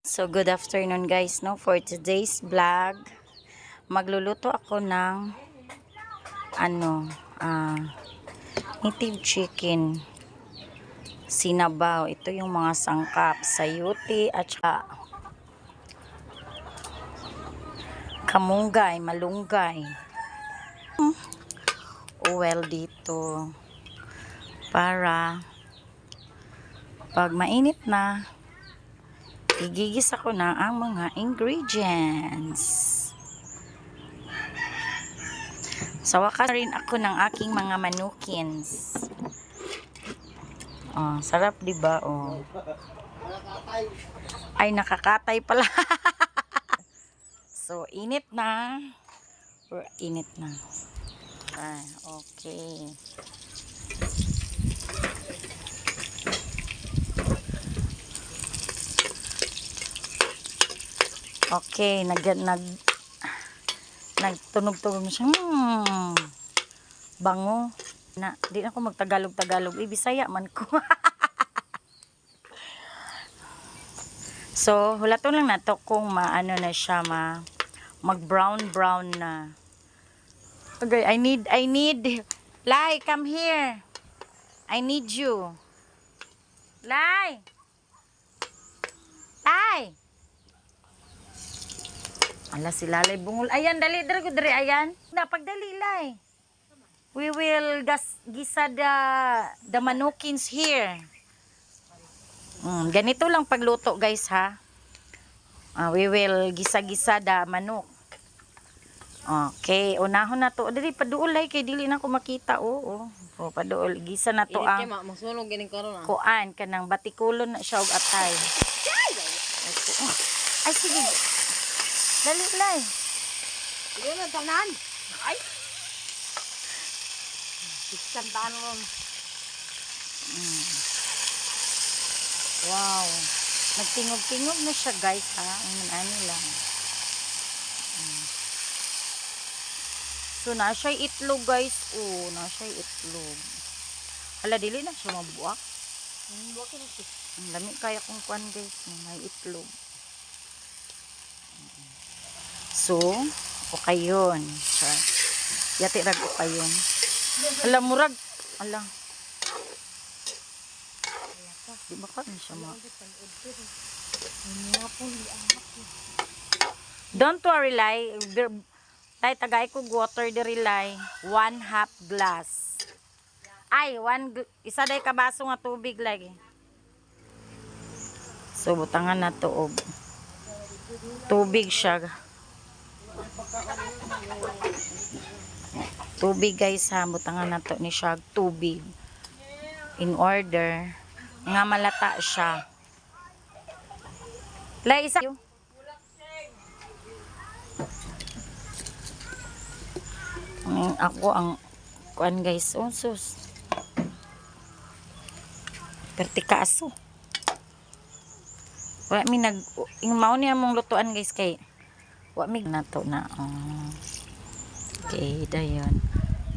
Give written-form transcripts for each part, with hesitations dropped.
So good afternoon guys, no, for today's vlog magluluto ako ng native chicken sinabaw. Ito yung mga sangkap, sayuti at saka kamunggay, malunggay, oil dito para pag mainit na igigisa ko na ang mga ingredients. Sa wakas rin ako ng aking mga manukins. Oh, sarap 'di ba? Oh. Ay nakakatay pala. So init na. Init na. Ah, okay. Okay, nagtunog-tunog na siya. Bango. Di na ako magtagalog-tagalog. Bisaya man ko. So, hulaton lang na to kung maano na siya, mag-brown na. Okay, I need, Lai, come here. I need you. Lai. Lai. Ala si Lalay bungol. Ayan, dali ayan. Pagdali, Lai. We will gisa the manukins here. Ganito lang pagluto, guys, ha. We will gisa-gisa the manok. Okay, unahon na to. Dili paduol ay kay dili na ko makita. Oo. Oh, paduol gisa na to ang masunog gining karon. Kuan kanang batikulon na siya og atay. Ay sige. Dali, Lai. Dili na tanan. Ay. Isang tanon. Wow. Nagtingog-tingog na siya, guys, ha. Ano lang. So, na siya itlog, guys. Oh, na siya itlog. Hala, dili na siya mabuak. Buak na siya. Ang lami kaya kung kuan, guys. May itlog. So, okay yun. Yati rag okay yun. Hala, murag. Hala. Di ba ka na siya Don't worry, Lai. Tay, tagay ko water diri, Lai. 1/2 glass. Ay, isa day kabaso nga tubig lagi. So, butangan na to og tubig siya. Tubig, guys, ha. Butangan na to ni siya tubig. In order nga malata siya. Lai, isa. Ako ang kuan, guys. Oh, sus. Pertikaso. Wa mi mao ni among lutuan, guys, kay wa mi nato na. Oh. Okay, dayon.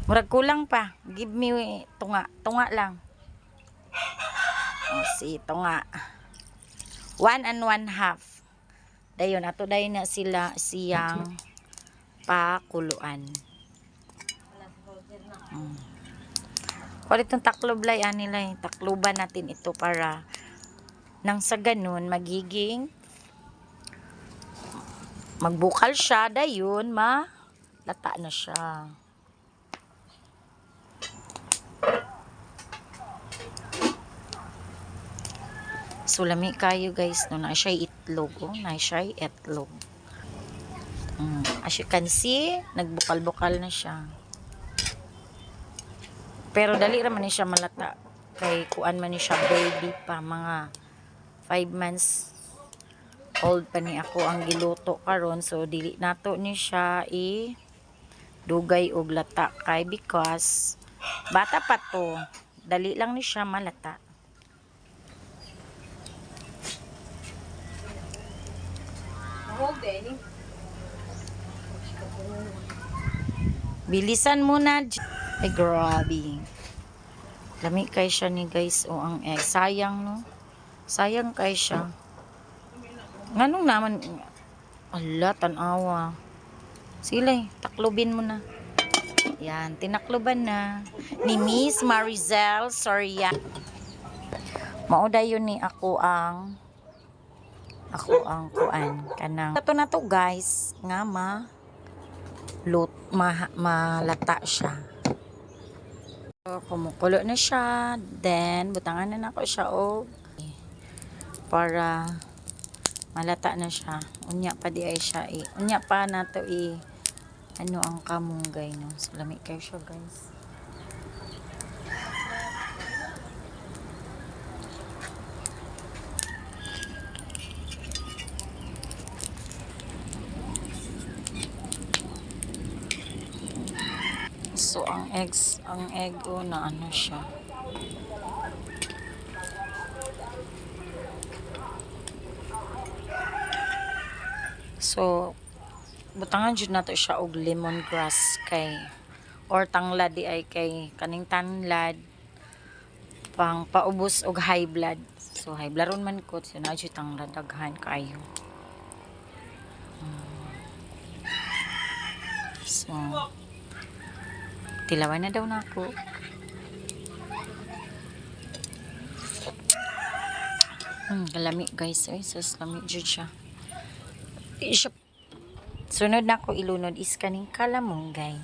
Murag kulang pa. Give me tunga lang. Oh, si tunga. 1 and 1/2. Dayon ato dayon na siyang pakuluan. Kulit ng taklob, Lai, anilay. Takluban natin ito para nang sa ganun magiging magbukal siya, dayon malata na siya. Sulami kayo, guys, no, na siya itlog. Oh, na siya itlog. As you can see, nagbukal-bukal na siya. Pero dali raman ni siya malata. Kay kuan man ni siya baby pa. Mga 5 months old pa ni ako ang giluto karon. So, dili nato ni siya dugay og lata. Kay because bata pa to. Dali lang ni siya malata. Bilisan muna. Ay, grabe. Lami kay siya ni, guys. O, ang egg. Sayang, no? Sayang kay siya. Nganong naman, ala, tanawa. Sige, taklubin mo na. Yan, tinakluban na. Ni Miss Marizel Soria. Mauda yun ni ako ang kuan kanang. Ito na to guys, nga malata siya. So, kumukulo na siya. Then, butangan na ako siya para malata na siya. Unya pa di ay siya unya pa nato ano ang kamunggay no. So, lami kayo siya guys. So, ang egg na ano siya. So, butangan jud nato siya og lemongrass kay or tanglad di ay kay kaning tanglad pang paubos og high blood. So, high blood ron man ko, so na jud tanglad daghan kayo. So, tilawan na daw na ako. Kalami guys. Ay, sus, lami jud siya. Sunod na ako ilunod is kaning kalamunggay.